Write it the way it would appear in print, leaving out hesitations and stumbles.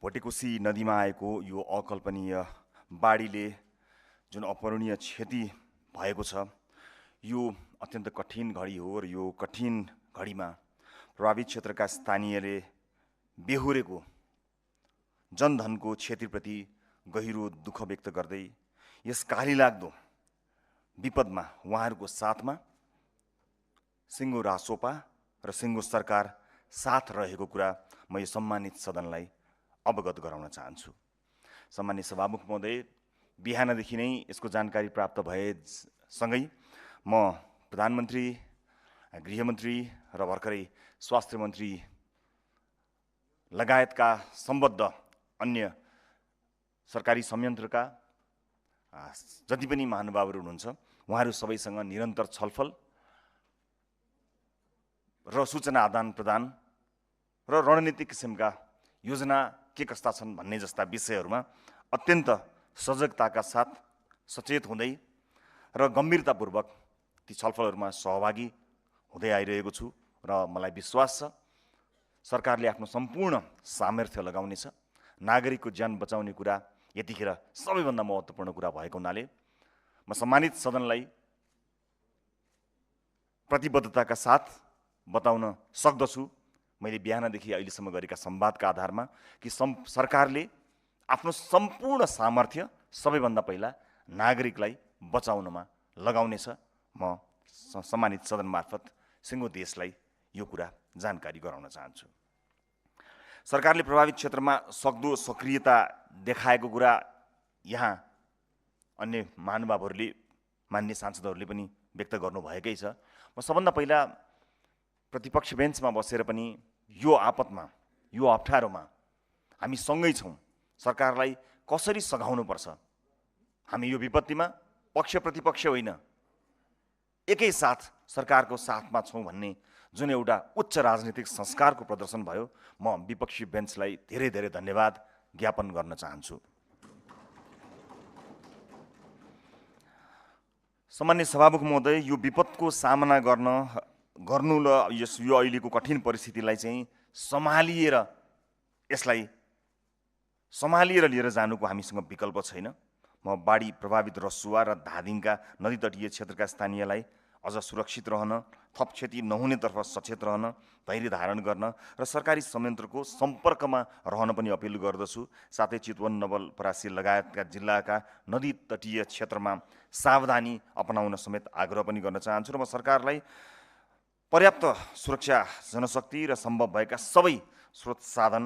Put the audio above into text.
भोटेकोसी नदीमा आएको यो अकल्पनीय बाढीले जुन अपूरणीय क्षति भएको छ, यो अत्यन्त कठिन घडी हो र यो कठिन घडीमा प्रभावित क्षेत्रका स्थानीयले बेहोरेको जनधनको क्षतिप्रति गहिरो दुःख व्यक्त गर्दै यस कालीलाग्दो विपदमा उहाँहरूको साथमा सिङ्गो रासोपा र सिङ्गो सरकार साथ रहेको कुरा म यो सम्मानित सदनलाई अवगत गराउन चाहन्छु। सम्मानित सभामुख महोदय, बिहानदेखि नै यसको जानकारी प्राप्त भएसँगै म प्रधानमन्त्री, गृहमन्त्री र भर्खरै स्वास्थ्य मन्त्री लगायतका सम्बद्ध अन्य सरकारी संयन्त्रका जति पनि महानुभावहरू हुनुहुन्छ, उहाँहरू सबैसँग निरन्तर छलफल र सूचना आदान प्रदान र रणनीतिक किसिमका योजना के कस्ता छन् भन्ने जस्ता विषयहरूमा अत्यन्त सजगताका साथ सचेत हुँदै र गम्भीरतापूर्वक ती छलफलहरूमा सहभागी हुँदै आइरहेको छु र मलाई विश्वास छ सरकारले आफ्नो सम्पूर्ण सामर्थ्य लगाउनेछ। नागरिकको ज्यान बचाउने कुरा यतिखेर सबैभन्दा महत्त्वपूर्ण कुरा भएको हुनाले म सम्मानित सदनलाई प्रतिबद्धताका साथ बताउन सक्दछु, मैले बिहानदेखि अहिलेसम्म गरेका संवादका आधारमा कि सरकारले आफ्नो सम्पूर्ण सामर्थ्य सबैभन्दा पहिला नागरिकलाई बचाउनमा लगाउनेछ। म सम्मानित सदन मार्फत सिङ्गो देशलाई यो कुरा जानकारी गराउन चाहन्छु। सरकारले प्रभावित क्षेत्रमा सक्दो सक्रियता देखाएको कुरा यहाँ अन्य महानुभावहरूले, मान्य सांसदहरूले पनि व्यक्त गर्नुभएकै छ। म सबभन्दा पहिला प्रतिपक्ष बेन्चमा बसेर पनि यो आपतमा, यो अप्ठ्यारोमा हामी सँगै छौँ, सरकारलाई कसरी सघाउनुपर्छ, हामी यो विपत्तिमा पक्ष प्रतिपक्ष होइन एकैसाथ सरकारको साथमा छौँ भन्ने जुन एउटा उच्च राजनीतिक संस्कारको प्रदर्शन भयो, म विपक्षी बेन्चलाई धेरै धेरै धन्यवाद ज्ञापन गर्न चाहन्छु। सम्मान्य सभामुख महोदय, यो विपदको सामना गर्नु र यो अहिलेको कठिन परिस्थितिलाई चाहिँ सम्हालिएर लिएर जानुको हामीसँग विकल्प छैन। म बाढी प्रभावित रसुवा र धादिङका नदी तटीय क्षेत्रका स्थानीयलाई अझ सुरक्षित रहन, थप क्षति नहुनेतर्फ सचेत रहन, धैर्य धारण गर्न र सरकारी संयन्त्रको सम्पर्कमा रहन पनि अपिल गर्दछु। साथै चितवन, नवलपरासी लगायतका जिल्लाका नदी तटीय क्षेत्रमा सावधानी अपनाउन समेत आग्रह पनि गर्न चाहन्छु र म सरकारलाई पर्याप्त सुरक्षा जनशक्ति र सम्भव भएका सबै स्रोत साधन